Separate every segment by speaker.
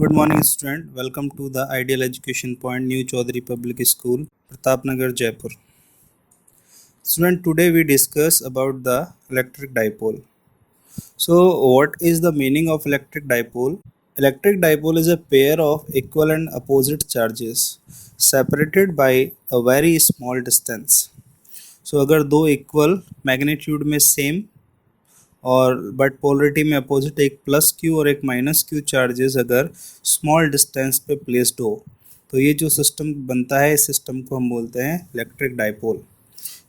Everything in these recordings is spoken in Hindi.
Speaker 1: Good morning, student. Welcome to the Ideal Education Point, New Chaudhary Public School, Pratapnagar, Jaipur. Student, today we discuss about the electric dipole. So, what is the meaning of electric dipole? Electric dipole is a pair of equal and opposite charges separated by a very small distance. So, अगर दो equal magnitude में same और बट पोलरिटी में अपोजिट एक प्लस क्यू और एक माइनस क्यू चार्जेस अगर स्मॉल डिस्टेंस पे प्लेस्ड हो तो ये जो सिस्टम बनता है इस सिस्टम को हम बोलते हैं इलेक्ट्रिक डाइपोल।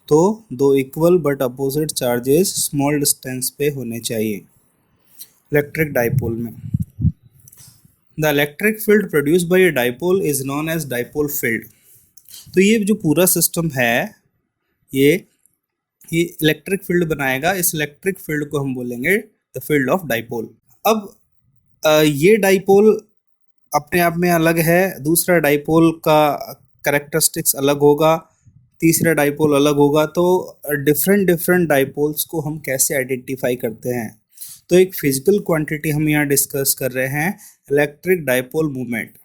Speaker 1: तो दो equal but opposite charges small distance पे होने चाहिए इलेक्ट्रिक डाइपोल में। The electric field produce by a dipole is known as dipole field. तो ये जो पूरा सिस्टम है ये इलेक्ट्रिक फील्ड बनाएगा। इस इलेक्ट्रिक फील्ड को हम बोलेंगे द फील्ड ऑफ डाइपोल। अब ये डाइपोल अपने आप में अलग है, दूसरा डाइपोल का कैरेक्टरिस्टिक्स अलग होगा, तीसरा डाइपोल अलग होगा। तो डिफरेंट डाइपोल्स को हम कैसे आइडेंटिफाई करते हैं, तो एक फिजिकल क्वांटिटी हम यहाँ डिस्कस कर रहे हैं, इलेक्ट्रिक डाइपोल मूवमेंट।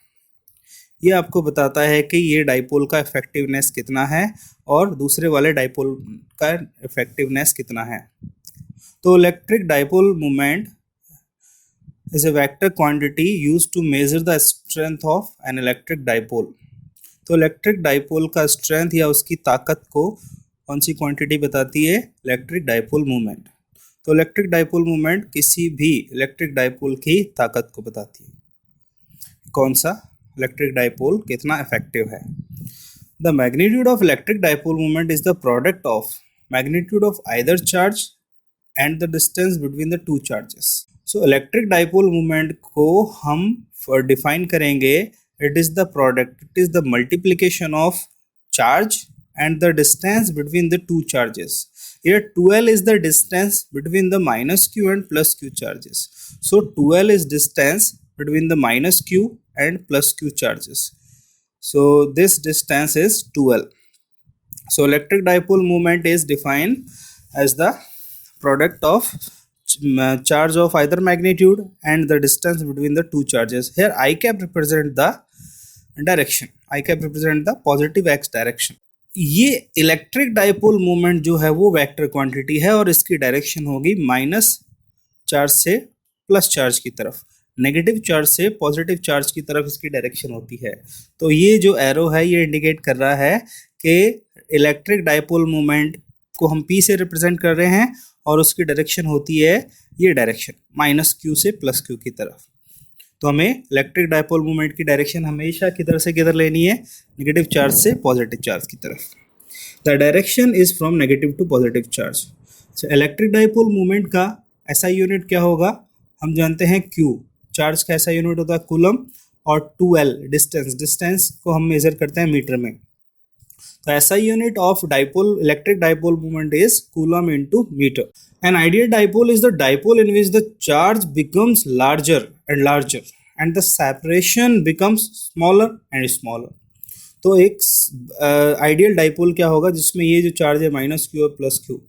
Speaker 1: ये आपको बताता है कि ये डाइपोल का इफेक्टिवनेस कितना है और दूसरे वाले डाइपोल का इफेक्टिवनेस कितना है। तो electric dipole moment is a vector quantity used to measure the strength of an electric dipole. तो इलेक्ट्रिक डाइपोल का स्ट्रेंथ या उसकी ताकत को कौन सी क्वांटिटी बताती है? Electric dipole moment. तो इलेक्ट्रिक डाइपोल मोमेंट किसी भी इलेक्ट्रिक डाइपोल की ताकत को बताती है। कौन सा? इलेक्ट्रिक डाइपोल कितना इफेक्टिव है। The magnitude of electric dipole moment is the product of magnitude of either charge and the distance between the two charges. So electric dipole moment को हम डिफाइन करेंगे, it is the product, it is the multiplication of charge and the distance between the two charges. Here 2L is the distance between the minus q and plus q charges. So 2L is distance between the minus q and plus q charges. So this distance is 2L. So electric dipole moment is defined as the product of charge of either magnitude and the distance between the two charges. Here I cap represent the direction. I cap represent the positive x direction. ये इलेक्ट्रिक डाइपोल मोमेंट जो है वो वेक्टर क्वांटिटी है और इसकी डायरेक्शन होगी माइनस चार्ज से प्लस चार्ज की तरफ, नेगेटिव चार्ज से पॉजिटिव चार्ज की तरफ इसकी डायरेक्शन होती है। तो ये जो एरो है ये इंडिकेट कर रहा है कि इलेक्ट्रिक डाइपोल मोमेंट को हम P से रिप्रेजेंट कर रहे हैं और उसकी डायरेक्शन होती है ये डायरेक्शन माइनस क्यू से प्लस क्यू की तरफ। तो हमें इलेक्ट्रिक डाइपोल मोमेंट की डायरेक्शन हमेशा किधर से किधर लेनी है? नेगेटिव चार्ज से पॉजिटिव चार्ज की तरफ। The direction is from negative to positive charge. So electric dipole moment का SI यूनिट क्या होगा? हम जानते हैं Q, चार्ज का SI यूनिट होता है कूलम, और 2L डिस्टेंस को हम मेजर करते हैं मीटर में। तो SI unit of dipole electric dipole moment is coulomb into metre. An ideal dipole is the dipole in which the charge becomes larger and larger and the separation becomes smaller and smaller. तो एक आइडियल डाइपोल क्या होगा जिसमें ये जो चार्ज है माइनस क्यू और प्लस क्यू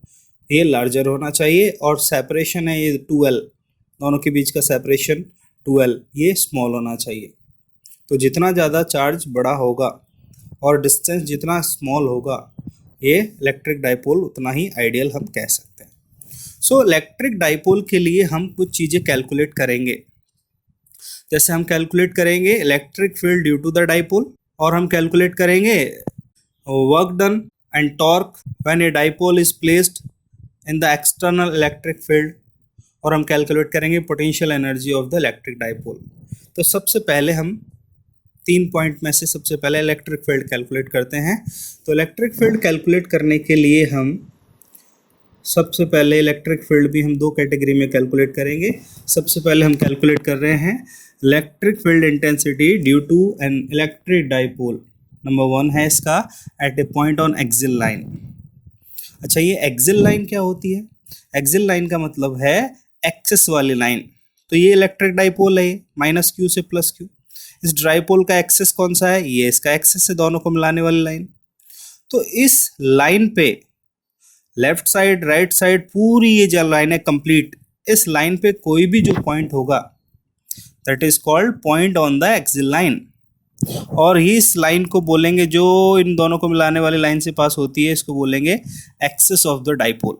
Speaker 1: ये लार्जर होना चाहिए और सेपरेशन है ये 2L, दोनों के बीच का सेपरेशन 2L ये स्मॉल होना चाहिए। तो जितना ज़्यादा चार्ज बड़ा होगा और डिस्टेंस जितना स्मॉल होगा ये इलेक्ट्रिक डाइपोल उतना ही आइडियल हम कह सकते हैं। सो इलेक्ट्रिक डाइपोल के लिए हम कुछ चीज़ें कैलकुलेट करेंगे। जैसे हम कैलकुलेट करेंगे electric field due to the dipole, और हम कैलकुलेट करेंगे work done and torque when a dipole is placed in the external electric field, और हम कैलकुलेट करेंगे potential energy of the electric dipole. तो सबसे पहले हम 3 पॉइंट में से सबसे पहले इलेक्ट्रिक फील्ड कैलकुलेट करते हैं। तो इलेक्ट्रिक फील्ड कैलकुलेट करने के लिए हम सबसे पहले इलेक्ट्रिक फील्ड भी हम 2 कैटेगरी में कैलकुलेट करेंगे। सबसे पहले हम कैलकुलेट कर रहे हैं electric field intensity due to an electric dipole. Number 1 है इसका at a point on axial line. अच्छा, ये एक्सियल लाइन क्या होती है? एक्सियल लाइन का मतलब है एक्सिस वाली लाइन। तो ये इलेक्ट्रिक डाइपोल है माइनस क्यू से प्लस क्यू। इस डाइपोल का एक्सिस कौन सा है? ये इसका एक्सिस है, दोनों को मिलाने वाली लाइन। तो इस लाइन पे लेफ्ट साइड राइट साइड पूरी ये जो लाइन है कंप्लीट, इस लाइन पे कोई भी जो पॉइंट होगा that is called point on the axial line. और इस लाइन को बोलेंगे, जो इन दोनों को मिलाने वाली लाइन से पास होती है, इसको बोलेंगे एक्सिस ऑफ द डाइपोल।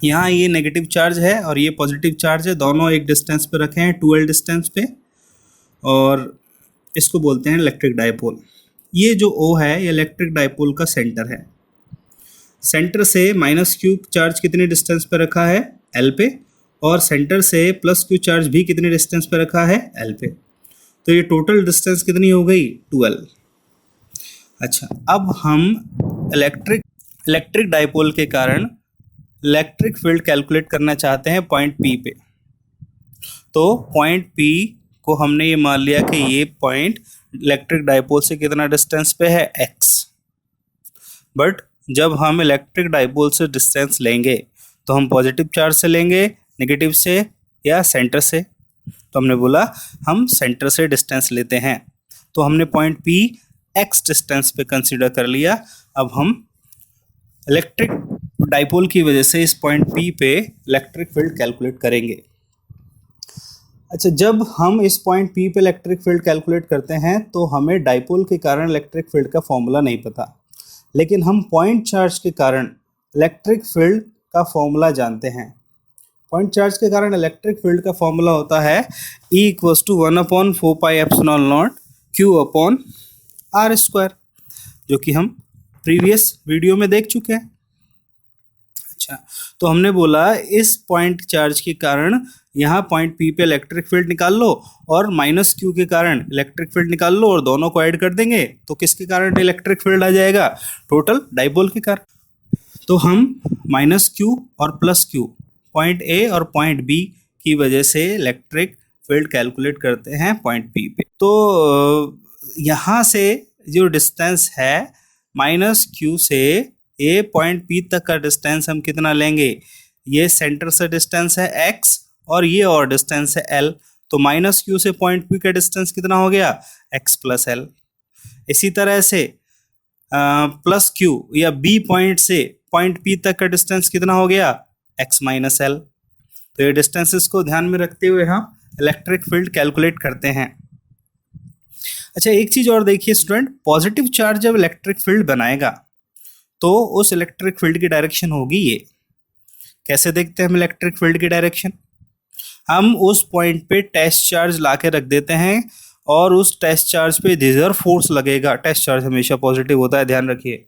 Speaker 1: यहाँ ये नेगेटिव चार्ज है और ये पॉजिटिव चार्ज है, दोनों एक डिस्टेंस पे रखे हैं, 2l डिस्टेंस पे, और इसको बोलते हैं इलेक्ट्रिक डाइपोल। ये जो O है ये इलेक्ट्रिक डाइपोल का सेंटर है। सेंटर से माइनस क्यू चार्ज कितने डिस्टेंस पे रखा है, L पे, और सेंटर से प्लस क्यू चार्ज भी कितने डिस्टेंस पे रखा है, L पे। तो ये टोटल डिस्टेंस कितनी हो गई, 2l। अच्छा, अब हम इलेक्ट्रिक डाइपोल के कारण इलेक्ट्रिक फील्ड कैलकुलेट करना चाहते हैं पॉइंट P पे। तो पॉइंट P को हमने ये मान लिया कि ये पॉइंट इलेक्ट्रिक डाइपोल से कितना डिस्टेंस पे है, x। बट जब हम इलेक्ट्रिक डाइपोल से डिस्टेंस लेंगे तो हम पॉजिटिव चार्ज से लेंगे, नेगेटिव से, या सेंटर से। तो हमने बोला हम सेंटर से डिस्टेंस लेते हैं, तो हमने पॉइंट P x डिस्टेंस पे कंसीडर कर लिया। अब हम इलेक्ट्रिक डाइपोल की वजह से इस पॉइंट P पे इलेक्ट्रिक फील्ड कैलकुलेट करेंगे। अच्छा, जब हम इस पॉइंट P पे इलेक्ट्रिक फील्ड कैलकुलेट करते हैं तो हमें डाइपोल के कारण इलेक्ट्रिक फील्ड का फॉर्मूला नहीं पता, लेकिन हम पॉइंट चार्ज के कारण इलेक्ट्रिक फील्ड का फॉर्मूला जानते हैं। पॉइंट चार्ज के कारण इलेक्ट्रिक फील्ड का फॉर्मूला होता है E = 1/4πε0 Q/r², जो कि हम प्रीवियस वीडियो में देख चुके हैं। अच्छा, तो हमने बोला इस पॉइंट चार्ज के कारण यहाँ पॉइंट P पे इलेक्ट्रिक फील्ड निकाल लो और माइनस Q के कारण इलेक्ट्रिक फील्ड निकाल लो, और दोनों को ऐड कर देंगे तो किसके कारण इलेक्ट्रिक फील्ड आ जाएगा, टोटल डाइपोल के कारण। तो हम माइनस Q और प्लस Q, पॉइंट A और पॉइंट B की वजह से इलेक्ट्रिक फील्ड कैलकुलेट करते हैं पॉइंट P पे। तो यहाँ से जो डिस्टेंस है माइनस Q से A पॉइंट P तक का डिस्टेंस हम कितना लेंगे, ये सेंटर से डिस्टेंस है x और ये और डिस्टेंस है L। तो माइनस Q से पॉइंट P का डिस्टेंस कितना हो गया, x + L। इसी तरह से प्लस Q या B पॉइंट से पॉइंट P तक का डिस्टेंस कितना हो गया, x - L। तो ये डिस्टेंसेस को ध्यान में रखते हुए हम इलेक्ट्रिक फील्ड कैलकुलेट करते हैं। अच्छा, एक चीज और देखिए स्टूडेंट, पॉजिटिव चार्ज जब इलेक्ट्रिक फील्ड बनाएगा तो उस इलेक्ट्रिक फील्ड की डायरेक्शन होगी ये। कैसे देखते हैं हम इलेक्ट्रिक फील्ड की डायरेक्शन, हम उस पॉइंट पे टेस्ट चार्ज ला के रख देते हैं और उस टेस्ट चार्ज पे जिधर फोर्स लगेगा, टेस्ट चार्ज हमेशा पॉजिटिव होता है, ध्यान रखिए,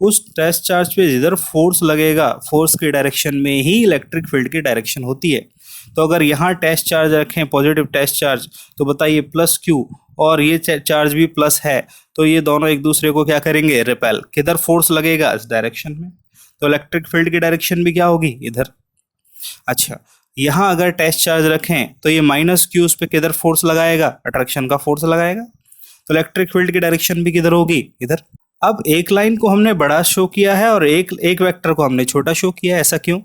Speaker 1: उस टेस्ट चार्ज पे जिधर फोर्स लगेगा, फोर्स की डायरेक्शन में ही इलेक्ट्रिक फील्ड की डायरेक्शन होती है। तो अगर यहाँ टेस्ट चार्ज रखें, पॉजिटिव टेस्ट चार्ज, तो बताइए प्लस Q और ये चार्ज भी प्लस है, तो ये दोनों एक दूसरे को क्या करेंगे, रिपेल। किधर फोर्स लगेगा, इस डायरेक्शन में, तो इलेक्ट्रिक फील्ड की डायरेक्शन भी क्या होगी, इधर। अच्छा, यहाँ अगर टेस्ट चार्ज रखें तो ये माइनस Q उस पर किधर फोर्स लगाएगा, अट्रैक्शन का फोर्स लगाएगा, तो इलेक्ट्रिक फील्ड की डायरेक्शन भी किधर होगी, इधर। अब एक लाइन को हमने बड़ा शो किया है और एक वेक्टर को हमने छोटा शो किया है, ऐसा क्यों,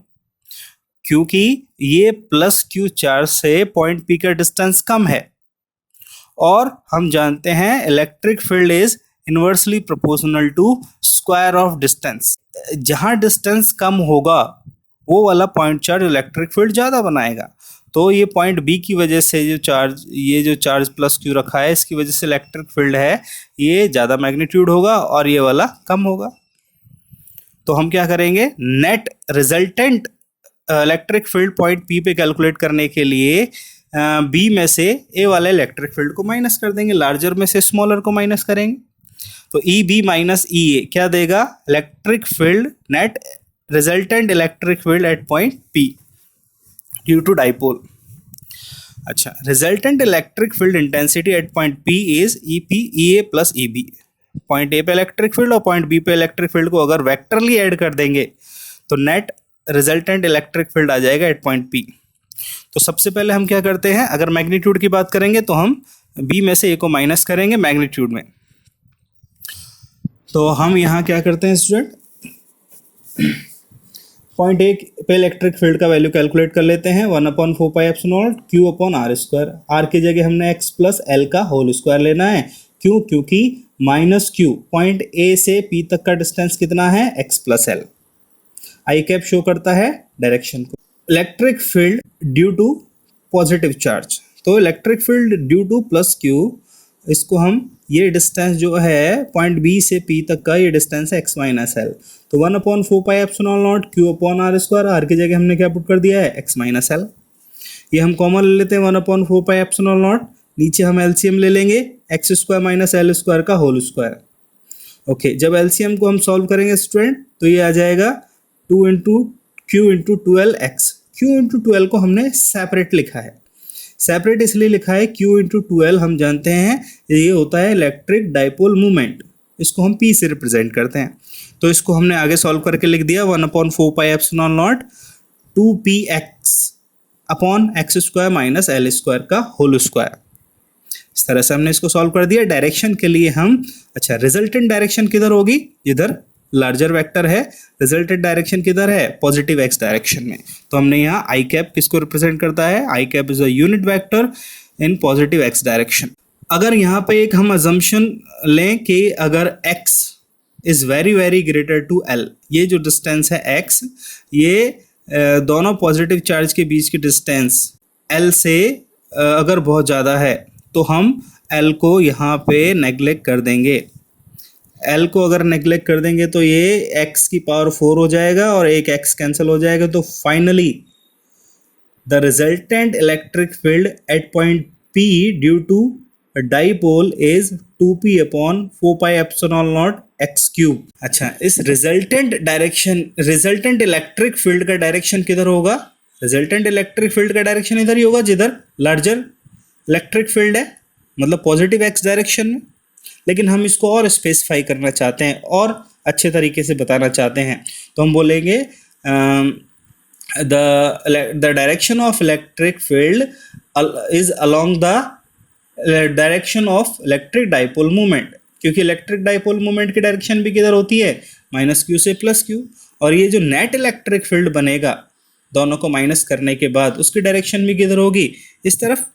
Speaker 1: क्योंकि ये प्लस Q चार्ज से पॉइंट P का डिस्टेंस कम है और हम जानते हैं electric field is inversely proportional to square of distance. जहां डिस्टेंस कम होगा वो वाला पॉइंट चार्ज इलेक्ट्रिक फील्ड ज़्यादा बनाएगा। तो ये पॉइंट B की वजह से जो चार्ज प्लस Q रखा है, इसकी वजह से इलेक्ट्रिक फील्ड है ये ज़्यादा मैग्नीट्यूड होगा और ये वाला कम होगा। तो हम क्या करेंगे, net resultant electric field point P पे कैलकुलेट करने के लिए B में से A वाले इलेक्ट्रिक फील्ड को माइनस कर देंगे, लार्जर में से स्मॉलर को माइनस करेंगे। तो EB - EA क्या देगा, electric field, net resultant electric field at point P due to dipole. अच्छा, resultant electric field intensity at point P is EA + EB। Point A पे इलेक्ट्रिक फील्ड और पॉइंट B पे इलेक्ट्रिक फील्ड को अगर वेक्टरली ऐड कर देंगे तो नेट रिजल्टेंट इलेक्ट्रिक फील्ड आ जाएगा एट पॉइंट P। तो सबसे पहले हम क्या करते हैं, अगर मैग्नीट्यूड की बात करेंगे तो हम B में से A को माइनस करेंगे मैग्नीट्यूड में। तो हम यहाँ क्या करते हैं स्टूडेंट, पॉइंट A पे इलेक्ट्रिक फील्ड का वैल्यू कैलकुलेट कर लेते हैं, 1/4πε0 Q/r²। R की जगह हमने x + L का होल स्क्वायर लेना है। क्यों, क्योंकि माइनस Q पॉइंट A से P तक का डिस्टेंस कितना है, x + L। I cap show करता है डायरेक्शन को। Electric field due to positive charge, तो electric field due to plus q, इसको हम ये डिस्टेंस जो है पॉइंट बी से पी तक का ये डिस्टेंस है एक्स माइनस एल। तो 1/4πε0 Q/r², आर की जगह हमने क्या पुट कर दिया है एक्स माइनस एल। ये हम कॉमन ले लेते हैं 1/4πε0, नीचे हम एलसीएम ले लेंगे x² माइनस एल स्क्वायर का होल स्क्वायर। ओके, जब एलसीएम को हम सॉल्व करेंगे स्टूडेंट तो ये आ जाएगा 2 into Q into 12x। Q into 12 को हमने सेपरेट लिखा है, सेपरेट इसलिए लिखा है क्यू इंटू 12 हम जानते हैं ये होता है इलेक्ट्रिक डाइपोल मूवमेंट, इसको हम P से रिप्रेजेंट करते हैं। तो इसको हमने आगे सॉल्व करके लिख दिया 1/4πε0 2px upon x² minus L square का होल स्क्वायर। इस तरह से हमने इसको सॉल्व कर दिया। डायरेक्शन के लिए हम, अच्छा रिजल्टेंट डायरेक्शन किधर होगी, इधर लार्जर वेक्टर है, रिजल्टेंट डायरेक्शन किधर है पॉजिटिव एक्स डायरेक्शन में। तो हमने यहाँ आई कैप किसको रिप्रेजेंट करता है, i cap is a unit vector in positive x direction. अगर यहाँ पे एक हम अजम्पशन लें कि अगर x is very very greater to l, ये जो डिस्टेंस है x, ये दोनों पॉजिटिव चार्ज के बीच की डिस्टेंस l से अगर बहुत ज़्यादा है तो हम l को यहाँ पे नेग्लेक्ट कर देंगे। l को अगर नेग्लेक्ट कर देंगे तो ये x की पावर 4 हो जाएगा और एक x कैंसिल हो जाएगा। तो finally the resultant electric field at point P due to dipole is 2p upon 4πε0 x³। अच्छा, इस resultant direction, resultant electric field का डायरेक्शन किधर होगा, रिजल्टेंट इलेक्ट्रिक फील्ड का डायरेक्शन इधर ही होगा जिधर लार्जर इलेक्ट्रिक फील्ड है, मतलब पॉजिटिव एक्स डायरेक्शन में। लेकिन हम इसको और स्पेसिफाई करना चाहते हैं और अच्छे तरीके से बताना चाहते हैं, तो हम बोलेंगे the direction of electric field is along the direction of electric dipole movement, क्योंकि इलेक्ट्रिक डाइपोल मूवमेंट की डायरेक्शन भी किधर होती है माइनस क्यू से प्लस क्यू। और ये जो नेट इलेक्ट्रिक फील्ड बनेगा दोनों को माइनस करने के बाद, उसकी डायरेक्शन भी किधर होगी, इस तरफ,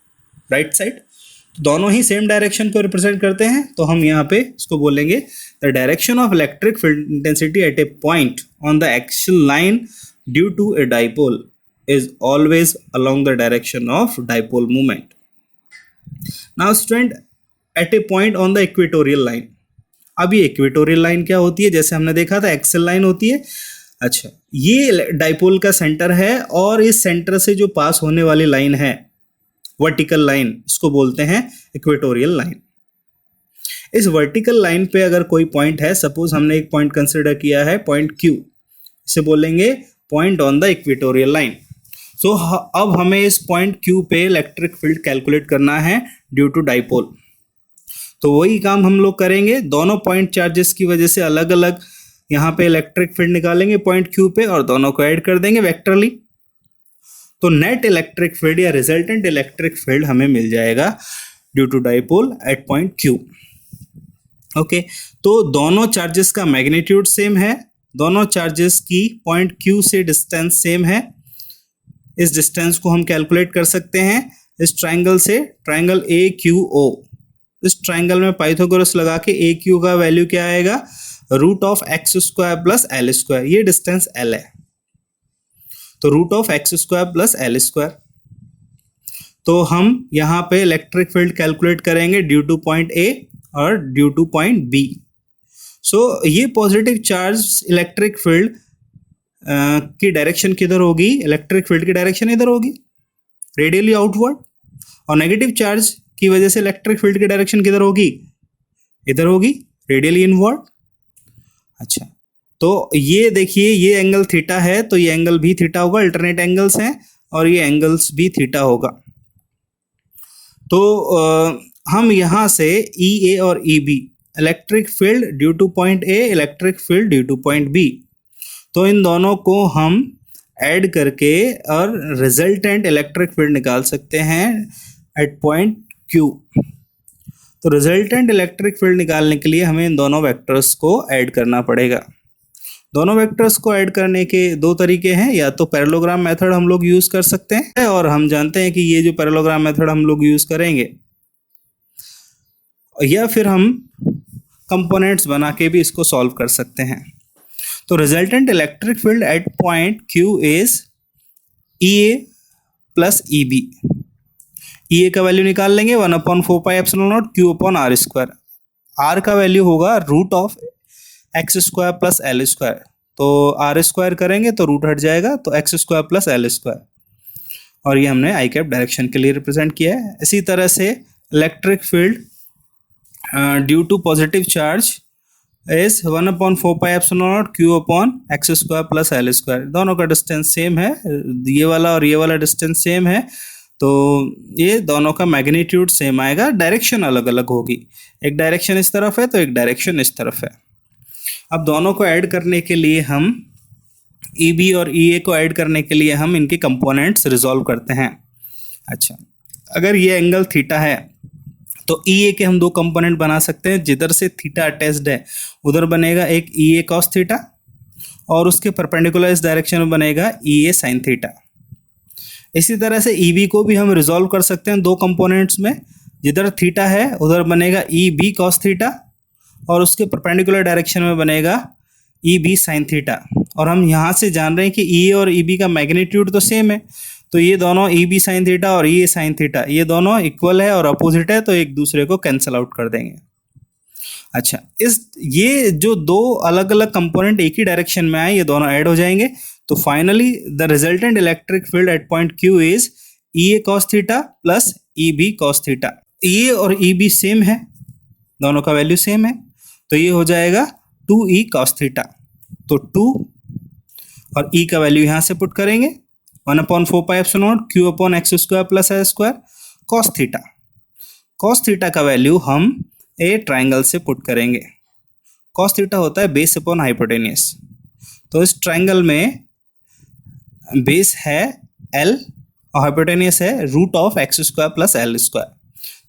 Speaker 1: राइट साइड। तो दोनों ही सेम डायरेक्शन को रिप्रेजेंट करते हैं, तो हम यहाँ पे इसको बोलेंगे the direction of electric field intensity at a point on the axial line due to a dipole is always along the direction of dipole movement. Now student, at a point on the equatorial line. अब ये इक्वेटोरियल लाइन क्या होती है, जैसे हमने देखा था एक्सियल लाइन होती है। अच्छा, ये डाइपोल का सेंटर है और इस सेंटर से जो पास होने वाली लाइन है वर्टिकल लाइन, इसको बोलते हैं इक्वेटोरियल लाइन। इस वर्टिकल लाइन पे अगर कोई पॉइंट है, सपोज हमने एक पॉइंट कंसिडर किया है पॉइंट Q, इसे बोलेंगे point on the equatorial line. So अब हमें इस पॉइंट Q पे इलेक्ट्रिक फील्ड कैलकुलेट करना है ड्यू टू डाइपोल। तो वही काम हम लोग करेंगे, दोनों पॉइंट चार्जेस की वजह से अलग अलग यहाँ पे इलेक्ट्रिक फील्ड निकालेंगे पॉइंट Q पे और दोनों को ऐड कर देंगे वेक्टरली। तो नेट इलेक्ट्रिक फील्ड या रिजल्टेंट इलेक्ट्रिक फील्ड हमें मिल जाएगा due to dipole at point Q। Okay, तो दोनों चार्जेस का मैग्नीट्यूड सेम है, दोनों चार्जेस की पॉइंट Q से डिस्टेंस सेम है। इस डिस्टेंस को हम कैलकुलेट कर सकते हैं इस ट्राइंगल से, ट्राइंगल AQO। इस ट्राइंगल में पाइथागोरस लगा के AQ का वैल्यू क्या आएगा, √(x² + l²), ये डिस्टेंस L है, तो √(x² + l²). तो हम यहाँ पे इलेक्ट्रिक फील्ड कैलकुलेट करेंगे ड्यू टू पॉइंट A और ड्यू टू पॉइंट B। सो ये पॉजिटिव चार्ज इलेक्ट्रिक फील्ड की डायरेक्शन किधर होगी, इलेक्ट्रिक फील्ड की डायरेक्शन इधर होगी रेडियली आउटवर्ड, और नेगेटिव चार्ज की वजह से इलेक्ट्रिक फील्ड की डायरेक्शन किधर होगी, इधर होगी रेडियली इनवर्ड। अच्छा, तो ये देखिए ये एंगल थीटा है, तो ये एंगल भी थीटा होगा, अल्टरनेट एंगल्स हैं और ये एंगल्स भी थीटा होगा। तो हम यहाँ से EA और EB, electric field due two point A, electric field due two point B, तो इन दोनों को हम ऐड करके और रिजल्टेंट इलेक्ट्रिक फील्ड निकाल सकते हैं एट पॉइंट Q। तो रिजल्टेंट इलेक्ट्रिक फील्ड निकालने के लिए हमें इन दोनों वेक्टर्स को ऐड करना पड़ेगा। दोनों वेक्टर्स को ऐड करने के दो तरीके हैं, या तो पैरेललोग्राम मेथड हम लोग यूज कर सकते हैं, और हम जानते हैं कि ये जो पैरेललोग्राम मेथड हम लोग यूज करेंगे, या फिर हम कंपोनेंट्स बना के भी इसको सॉल्व कर सकते हैं। तो resultant electric field at point Q is EA + EB। E A का वैल्यू निकाल लेंगे 1/4πε0 q upon r square. R का वैल्यू होगा root of x square plus l square, तो आर स्क्वायर करेंगे तो रूट हट जाएगा, तो x square plus l square, और ये हमने आई कैप डायरेक्शन के लिए रिप्रेजेंट किया है। इसी तरह से electric field due to positive charge is 1/4πε0 q upon x square plus l square. दोनों का डिस्टेंस सेम है, ये वाला और ये वाला डिस्टेंस सेम है, तो ये दोनों का मैग्नीट्यूड सेम आएगा, डायरेक्शन अलग अलग होगी। एक डायरेक्शन इस तरफ है तो एक डायरेक्शन इस तरफ है। अब दोनों को ऐड करने के लिए हम ई बी और ई ए को ऐड करने के लिए हम इनके कंपोनेंट्स रिजॉल्व करते हैं। अच्छा, अगर ये एंगल थीटा है तो ई ए के हम दो कंपोनेंट बना सकते हैं। जिधर से थीटा अटैच्ड है उधर बनेगा एक ई ए कॉस थीटा, और उसके परपेंडिकुलर इस डायरेक्शन में बनेगा ई ए साइन थीटा। इसी तरह से ई बी को भी हम रिजॉल्व कर सकते हैं दो कंपोनेंट्स में। जिधर थीटा है उधर बनेगा ई बी कॉस थीटा, और उसके परपेंडिकुलर डायरेक्शन में बनेगा ई बी साइन थीटा। और हम यहाँ से जान रहे हैं कि ई ए और ई बी का मैग्नीट्यूड तो सेम है, तो ये दोनों ई बी साइन थीटा और ई ए साइन थीटा ये दोनों इक्वल है और अपोजिट है, तो एक दूसरे को कैंसिल आउट कर देंगे। अच्छा, ये जो दो अलग अलग कंपोनेंट एक ही डायरेक्शन में आए ये दोनों ऐड हो जाएंगे, तो finally the resultant electric field at point Q is E A cos theta plus E B cos theta. E A और ई बी सेम है, दोनों का वैल्यू सेम है, तो ये हो जाएगा 2e cos थीटा। तो 2 और e का वैल्यू यहाँ से पुट करेंगे 1/4πε0 q upon x square plus l square cos theta. Cos theta का वैल्यू हम ए ट्राइंगल से पुट करेंगे। कॉस थीटा होता है बेस अपॉन हाइपोटेनियस, तो इस ट्राइंगल में बेस है l और हाइपोटेनियस है root of x square plus l square,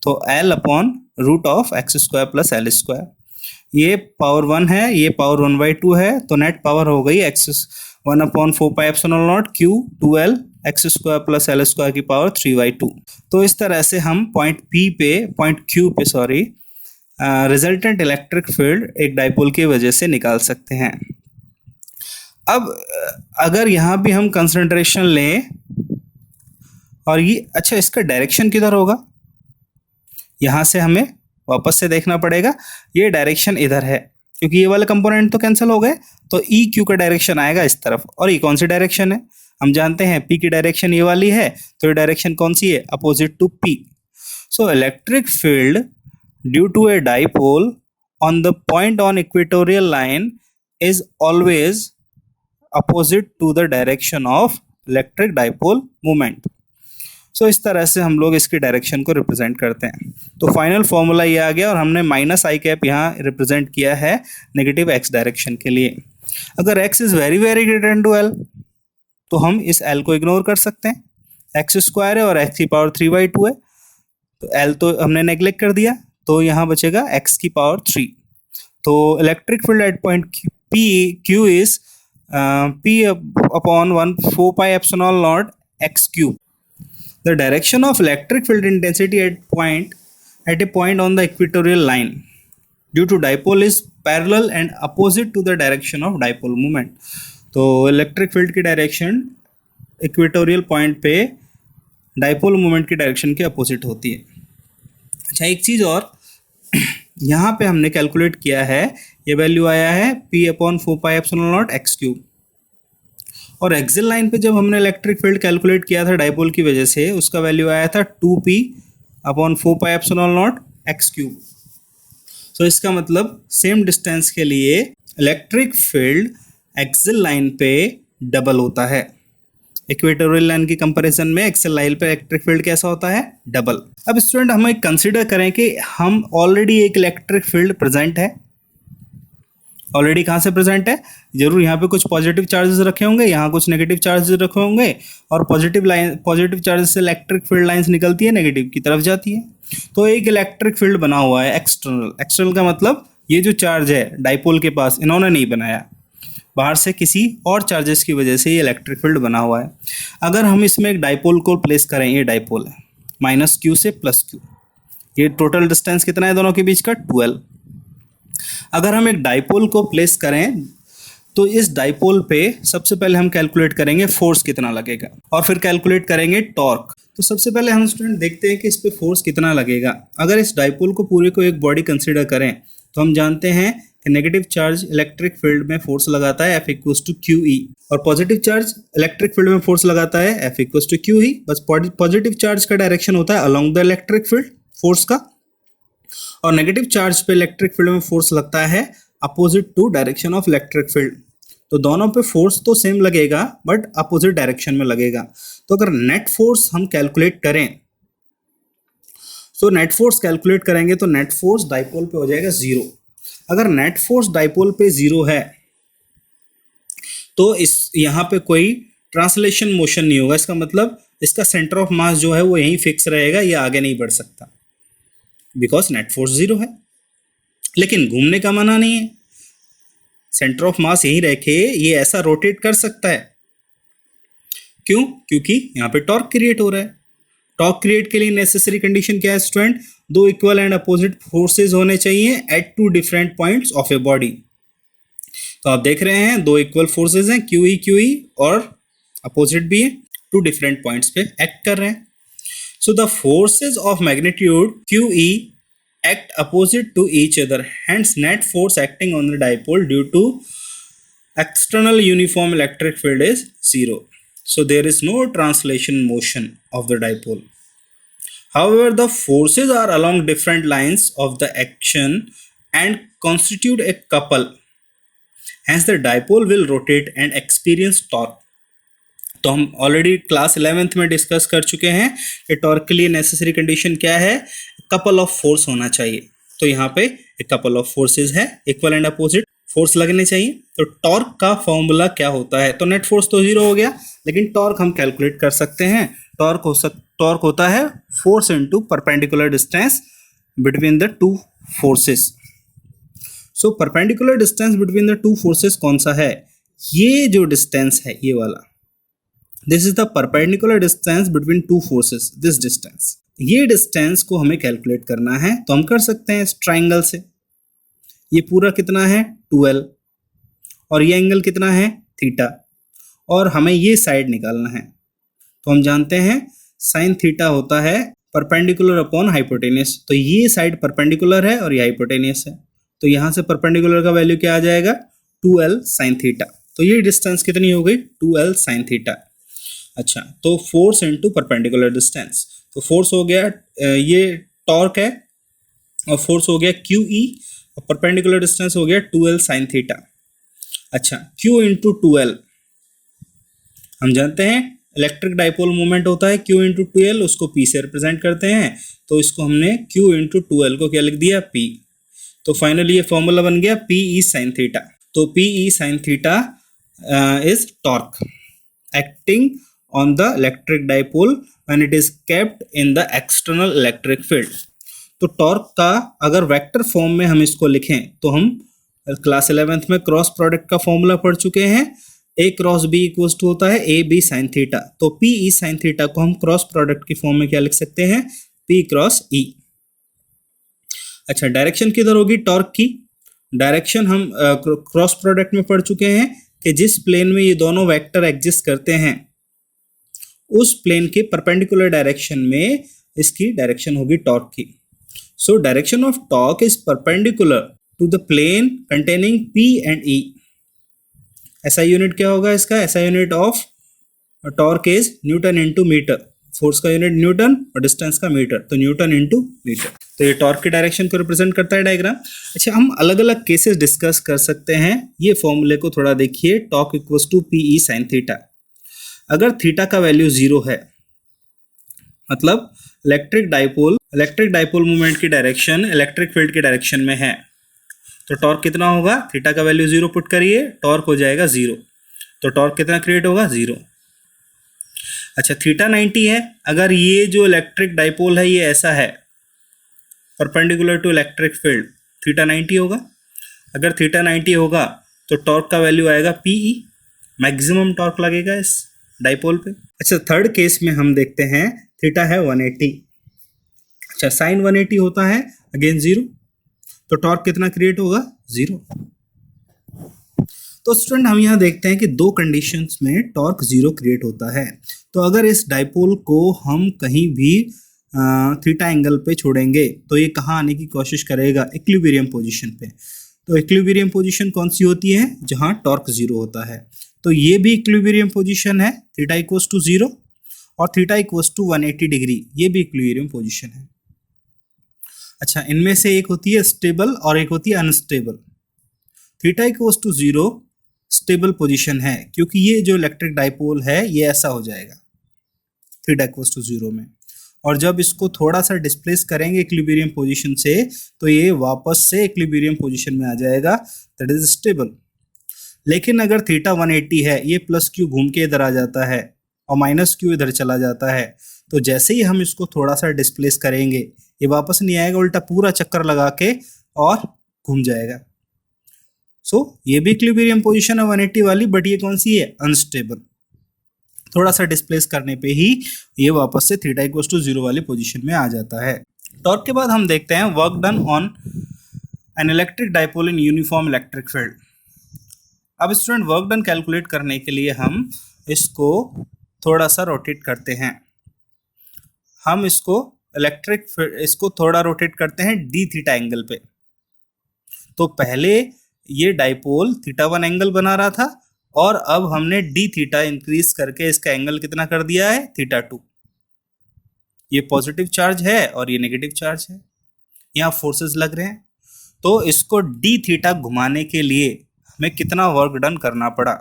Speaker 1: तो l upon root of x square plus l square. ये पावर 1 है, ये पावर 1/2 है, तो नेट पावर हो गई x 1/4πε0 q 2l x square plus l square की पावर 3/2। तो इस तरह से हम पॉइंट क्यू पे रिजल्टेंट इलेक्ट्रिक फील्ड एक डाइपोल की वजह से निकाल सकते हैं। अब अगर यहाँ भी हम कंसंट्रेशन लें और ये, अच्छा इसका डायरेक्शन किधर होगा, यहाँ से हमें वापस से देखना पड़ेगा। ये डायरेक्शन इधर है क्योंकि ये वाले कंपोनेंट तो कैंसिल हो गए, तो ई क्यू का डायरेक्शन आएगा इस तरफ। और ये कौन सी डायरेक्शन है, हम जानते हैं पी की डायरेक्शन ये वाली है, तो ये डायरेक्शन कौन सी है, opposite to p. So electric field due to a dipole on the point on equatorial line is always opposite to the direction of electric dipole movement. So इस तरह से हम लोग इसकी डायरेक्शन को रिप्रेजेंट करते हैं। तो फाइनल फॉर्मूला ये आ गया, और हमने माइनस आई कैप यहाँ रिप्रेजेंट किया है नेगेटिव एक्स डायरेक्शन के लिए। अगर x is very very greater than to l तो हम इस एल को इग्नोर कर सकते हैं। एक्स स्क्वायर है और एक्स की पावर 3/2 है, तो एल तो हमने नेग्लेक्ट कर दिया, तो यहाँ बचेगा एक्स की पावर 3। तो electric field at point P Q is p upon 1/4πε0 x cube. The direction of electric field intensity at a point on the equatorial line due to dipole is parallel and opposite to the direction of dipole moment. तो इलेक्ट्रिक फील्ड की डायरेक्शन इक्वेटोरियल पॉइंट पे डाइपोल मोमेंट की डायरेक्शन के अपोजिट होती है। अच्छा, एक चीज़ और यहाँ पे हमने कैलकुलेट किया है, ये वैल्यू आया है p/4πε0 एक्स क्यूब। और एक्सियल लाइन पे जब हमने इलेक्ट्रिक फील्ड कैलकुलेट किया था डाइपोल की वजह से, उसका वैल्यू आया था 2p/4πε0 एक्स क्यूब। सो इसका मतलब सेम डिस्टेंस के लिए इलेक्ट्रिक फील्ड एक्सियल लाइन पे डबल होता है। इक्वेटोरियल लाइन की कंपैरिजन में एक्सियल लाइन पे इलेक्ट्रिक फील्ड कैसा होता है, डबल। अब स्टूडेंट हम एक कंसिडर करें कि हम ऑलरेडी एक इलेक्ट्रिक फील्ड प्रेजेंट है। ऑलरेडी कहाँ से प्रेजेंट है, जरूर यहाँ पे कुछ पॉजिटिव चार्जेस रखे होंगे, यहाँ कुछ नेगेटिव चार्जेस रखे होंगे, और पॉजिटिव चार्जेस से इलेक्ट्रिक फील्ड लाइंस निकलती है, नेगेटिव की तरफ जाती है। तो एक इलेक्ट्रिक फील्ड बना हुआ है एक्सटर्नल का मतलब ये जो चार्ज है डाइपोल के पास इन्होंने नहीं बनाया, बाहर से किसी और चार्जेस की वजह से ये इलेक्ट्रिक फील्ड बना हुआ है। अगर हम इसमें एक डाइपोल को प्लेस करें, ये डाइपोल है -q से +q, ये टोटल डिस्टेंस कितना है दोनों के बीच का, 12। अगर हम एक डाइपोल को प्लेस करें तो इस डाइपोल पे सबसे पहले हम कैलकुलेट करेंगे फोर्स कितना लगेगा और फिर कैलकुलेट करेंगे टॉर्क। तो सबसे पहले हम स्टूडेंट देखते हैं कि इस पे फोर्स कितना लगेगा। अगर इस डाइपोल को पूरे को एक बॉडी कंसीडर करें तो हम जानते हैं कि नेगेटिव चार्ज इलेक्ट्रिक फील्ड में फोर्स लगाता है F equals to Q E और पॉजिटिव चार्ज इलेक्ट्रिक फील्ड में फोर्स लगाता है F equals to Q E. बस पॉजिटिव चार्ज का डायरेक्शन होता है along the electric field force का, और नेगेटिव चार्ज पे इलेक्ट्रिक फील्ड में फोर्स लगता है opposite to direction of electric field. तो दोनों पे फोर्स तो सेम लगेगा बट अपोजिट डायरेक्शन में लगेगा। तो अगर नेट फोर्स हम कैलकुलेट करें तो नेट फोर्स कैलकुलेट करेंगे तो नेट फोर्स डाइपोल पे हो जाएगा 0। अगर नेट फोर्स डाइपोल पे 0 है तो इस यहाँ पे कोई ट्रांसलेशन मोशन नहीं होगा। इसका मतलब इसका सेंटर ऑफ मास जो है वो यहीं फिक्स रहेगा, ये आगे नहीं बढ़ सकता बिकॉज नेट फोर्स 0 है। लेकिन घूमने का मना नहीं है, सेंटर ऑफ मास यहीं रखे ये ऐसा रोटेट कर सकता है। क्यों? क्योंकि यहाँ पे टॉर्क क्रिएट हो रहा है। टॉर्क क्रिएट के लिए नेसेसरी कंडीशन क्या है स्टूडेंट? दो इक्वल एंड अपोजिट फोर्सेज होने चाहिए at two different points of a body. तो आप देख रहे हैं दो इक्वल फोर्सेज हैं क्यू ई और अपोजिट भी है, टू डिफरेंट पॉइंट्स पे एक्ट कर रहे हैं। So the forces of magnitude Q E act opposite to each other, hence net force acting on the dipole due to external uniform electric field is 0. So there is no translation motion of the dipole. However, the forces are along different lines of the action and constitute a couple, hence the dipole will rotate and experience torque. तो हम ऑलरेडी क्लास 11th में डिस्कस कर चुके हैं कि टॉर्क के लिए नेसेसरी कंडीशन क्या है? कपल ऑफ फोर्स होना चाहिए। तो यहाँ पे एक कपल ऑफ फोर्सेस है, इक्वल एंड अपोजिट फोर्स लगने चाहिए। तो टॉर्क का फॉर्मूला क्या होता है? तो नेट फोर्स तो 0 हो गया, लेकिन टॉर्क हम कैलकुलेट कर सकते हैं। टॉर्क होता है force into perpendicular distance between the two forces. So perpendicular distance between the two forces कौन सा है? ये जो डिस्टेंस है ये वाला, this is the perpendicular distance between two forces, this distance. ये डिस्टेंस को हमें कैलकुलेट करना है तो हम कर सकते हैं इस ट्राइंगल से। ये पूरा कितना है? 2L, और ये एंगल कितना है? थीटा, और हमें ये साइड निकालना है। तो हम जानते हैं साइन थीटा होता है परपेंडिकुलर अपॉन हाइपोटेनियस। तो ये साइड परपेंडिकुलर है और ये हाइपोटेनियस है, तो यहाँ से परपेंडिकुलर का वैल्यू क्या आ जाएगा? 2L sign theta. तो ये डिस्टेंस कितनी हो गई? 2L sine theta. अच्छा, तो फोर्स इनटू परपेंडिकुलर डिस्टेंस, तो फोर्स हो गया ये टॉर्क है, और फोर्स हो गया क्यू ई, और परपेंडिकुलर डिस्टेंस हो गया 2L साइन थीटा। अच्छा, Q इंटू 2L हम जानते हैं इलेक्ट्रिक डाइपोल मोमेंट होता है Q इंटू 2L, उसको P से रिप्रेजेंट करते हैं। तो इसको हमने Q इंटू 2L को क्या लिख दिया? P। तो फाइनली ये फॉर्मूला बन गया P ई साइन थीटा। तो P E sine theta is torque acting on the electric dipole when it is kept in the external electric field. तो टॉर्क का अगर वेक्टर फॉर्म में हम इसको लिखें तो हम क्लास 11th में क्रॉस प्रोडक्ट का फॉर्मूला पढ़ चुके हैं। A cross B equals to होता है ए बी साइन थीटा। तो P ई साइन थीटा को हम क्रॉस प्रोडक्ट की फॉर्म में क्या लिख सकते हैं? P cross E। अच्छा, डायरेक्शन किधर होगी टॉर्क की? डायरेक्शन हम क्रॉस प्रोडक्ट में पढ़ चुके हैं कि जिस प्लेन में ये दोनों वेक्टर एग्जिस्ट करते हैं उस प्लेन के परपेंडिकुलर डायरेक्शन में इसकी डायरेक्शन होगी टॉर्क की। So direction of torque is perpendicular to the plane containing P and E। SI unit क्या होगा इसका? SI unit of torque is newton into metre. Force का यूनिट न्यूटन और डिस्टेंस का मीटर, तो न्यूटन इंटू मीटर। तो ये टॉर्क की डायरेक्शन को रिप्रेजेंट करता है डायग्राम। अच्छा, हम अलग अलग केसेस डिस्कस कर सकते हैं। ये फॉर्मूले को थोड़ा देखिए, torque equals to P E sine theta. अगर थीटा का वैल्यू 0 है, मतलब इलेक्ट्रिक डाइपोल मूवमेंट की डायरेक्शन इलेक्ट्रिक फील्ड की डायरेक्शन में है, तो टॉर्क कितना होगा? थीटा का वैल्यू 0 पुट करिए, टॉर्क हो जाएगा 0। तो टॉर्क कितना क्रिएट होगा? 0। अच्छा, थीटा 90 है। अगर ये जो इलेक्ट्रिक डाइपोल है ये ऐसा है perpendicular to electric field, theta 90 होगा। अगर थीटा 90 होगा तो टॉर्क का वैल्यू आएगा PE, मैक्सिमम टॉर्क लगेगा इस डाइपोल पे। अच्छा, थर्ड केस में हम देखते हैं थीटा है 180। अच्छा, साइन 180 होता है अगेन 0, तो टॉर्क कितना क्रिएट होगा? 0। तो स्टूडेंट हम यहाँ देखते हैं कि दो कंडीशंस में टॉर्क जीरो क्रिएट होता है। तो अगर इस डाइपोल को हम कहीं भी थीटा एंगल पे छोड़ेंगे तो ये कहाँ आने की कोशिश करेगा, इक्विलिब्रियम पोजीशन पे। तो इक्विलिब्रियम पोजीशन कौन सी होती है, जहाँ टॉर्क जीरो होता है। तो ये भी इक्विलिब्रियम पोजीशन है, थीटा इक्वल्स टू जीरो, और थीटा इक्वल्स टू 180 डिग्री, ये भी इक्विलिब्रियम पोजीशन है। अच्छा, इनमें से एक होती है स्टेबल और एक होती है unstable. Theta equals to zero stable position है, क्योंकि ये जो इलेक्ट्रिक डाइपोल है ये ऐसा हो जाएगा थीटा इक्वल्स टू जीरो में, और जब इसको थोड़ा सा डिस्प्लेस करेंगे इक्विलिब्रियम पोजीशन से तो ये वापस से इक्विलिब्रियम पोजीशन में आ जाएगा, दैट इज स्टेबल। लेकिन अगर थीटा 180 है, ये प्लस क्यू घूम के इधर आ जाता है और माइनस क्यू इधर चला जाता है, तो जैसे ही हम इसको थोड़ा सा डिस्प्लेस करेंगे ये वापस नहीं आएगा, उल्टा पूरा चक्कर लगा के और घूम जाएगा। सो ये भी इक्विलिब्रियम पोजीशन है 180 वाली, बट ये कौन सी है, अनस्टेबल। थोड़ा सा डिस्प्लेस करने पे ही ये वापस से थीटा इक्वल्स टू जीरो वाली पोजीशन में आ जाता है। टॉर्क के बाद हम देखते हैं work done on an electric dipole in uniform electric field. अब स्टूडेंट वर्क डन कैलकुलेट करने के लिए हम इसको थोड़ा सा रोटेट करते हैं। हम इसको थोड़ा रोटेट करते हैं डी थीटा एंगल पे। तो पहले ये डाइपोल थीटा 1 एंगल बना रहा था, और अब हमने डी थीटा इंक्रीज करके इसका एंगल कितना कर दिया है, थीटा 2। ये पॉजिटिव चार्ज है और ये नेगेटिव चार्ज है, यहाँ फोर्सेस लग रहे हैं। तो इसको डी थीटा घुमाने के लिए हमें कितना वर्क डन करना पड़ा।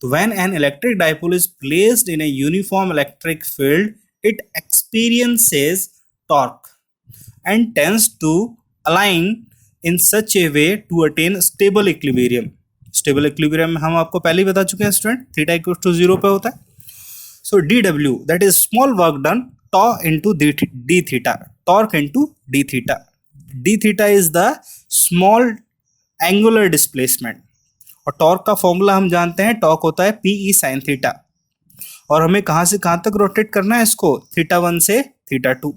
Speaker 1: तो when an electric dipole is placed in a uniform electric field, it experiences torque and tends to align in such a way to attain stable equilibrium. Stable equilibrium में हम आपको पहले ही बता चुके हैं student, theta equal to zero पे होता है। So dW, that is small work done, tau into d theta, torque into d theta. d theta is the small angular displacement, और टॉर्क का फॉर्मूला हम जानते हैं, टॉर्क होता है PE sin थीटा। और हमें कहां से कहां तक रोटेट करना है इसको, थीटा 1 से थीटा 2।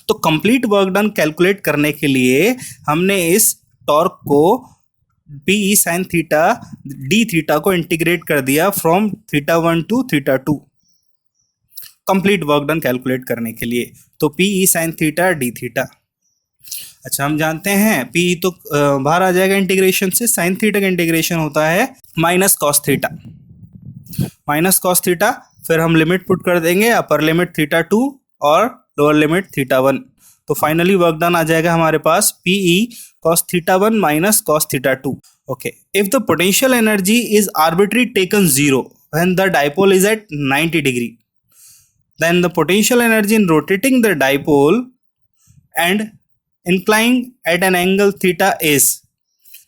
Speaker 1: तो कंप्लीट वर्क डन कैलकुलेट करने के लिए हमने इस टॉर्क को P sine theta D theta को इंटीग्रेट कर दिया from theta 1 to theta 2 complete work done calculate करने के लिए। तो P sine theta D theta, अच्छा हम जानते हैं पी तो बाहर आ जाएगा इंटीग्रेशन से, साइन थीटा का इंटीग्रेशन होता है minus cos theta, minus cos theta. फिर हम लिमिट पुट कर देंगे, अपर लिमिट थीटा 2 और लोअर लिमिट थीटा 1। तो फाइनली वर्क डन आ जाएगा हमारे पास PE cos theta 1 minus cos theta 2। Okay, if the potential energy is arbitrary taken zero when the dipole is at 90 degree, then the potential energy in rotating the dipole and inclining at an angle theta is.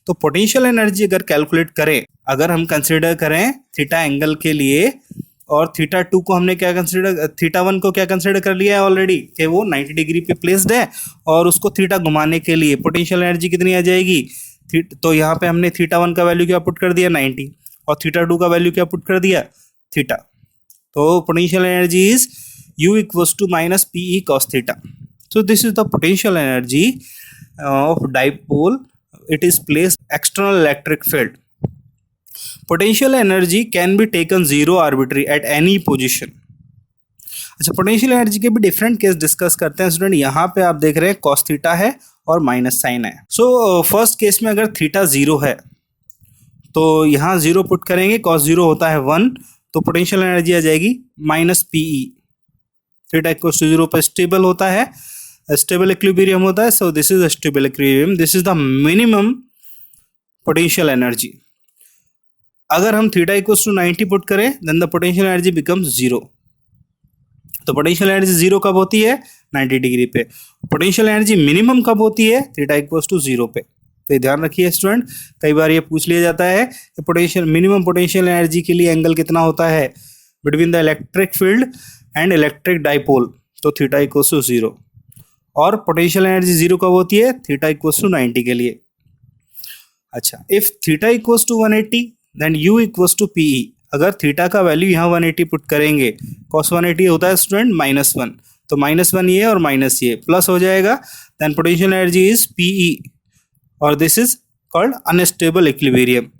Speaker 1: तो पोटेंशियल एनर्जी अगर कैलकुलेट करें, अगर हम कंसिडर करें थीटा एंगल के लिए, और थीटा 2 को हमने क्या कंसिडर, थीटा 1 को क्या कंसिडर कर लिया है ऑलरेडी कि वो 90 डिग्री पे प्लेस्ड है, और उसको थीटा घुमाने के लिए पोटेंशियल एनर्जी कितनी आ जाएगी, तो यहाँ पे हमने थीटा 1 का वैल्यू क्या पुट कर दिया 90, और थीटा 2 का वैल्यू क्या पुट कर दिया थीटा। तो potential energy is U equals to minus PE cos theta. So this is the potential energy of dipole. It is placed external electric field. Potential energy can be taken zero arbitrary at any position. अच्छा, पोटेंशियल एनर्जी के भी डिफरेंट केस डिस्कस करते हैं स्टूडेंट। यहाँ पे आप देख रहे हैं कॉस थीटा है और माइनस साइन है। सो फर्स्ट केस में अगर थीटा जीरो है तो यहाँ जीरो पुट करेंगे, कॉस जीरो होता है 1, तो पोटेंशियल एनर्जी आ जाएगी minus PE। Theta equal to zero पर स्टेबल होता है, स्टेबल इक्विलिब्रियम होता है। So this is stable equilibrium, this is the minimum potential energy. अगर हम थीटा इक्वल्स टू 90 पुट करें then the potential energy becomes zero. तो पोटेंशियल एनर्जी जीरो कब होती है, 90 डिग्री पे। पोटेंशियल एनर्जी मिनिमम कब होती है, थीटा इक्वल्स टू जीरो पे। तो ध्यान रखिए स्टूडेंट, कई बार ये पूछ लिया जाता है कि पोटेंशियल मिनिमम पोटेंशियल एनर्जी के लिए एंगल कितना होता है between the electric field and electric dipole, तो थीटा इक्वल्स टू जीरो। और पोटेंशियल एनर्जी जीरो कब होती है, थीटा इक्वल्स टू 90 के लिए। अच्छा, if theta equals to 180 then U equals to PE। अगर थीटा का वैल्यू यहाँ 180 पुट करेंगे, cos 180 होता है स्टूडेंट -1, तो -1 ये और माइनस ये प्लस हो जाएगा, then potential energy is PE और this is called unstable equilibrium.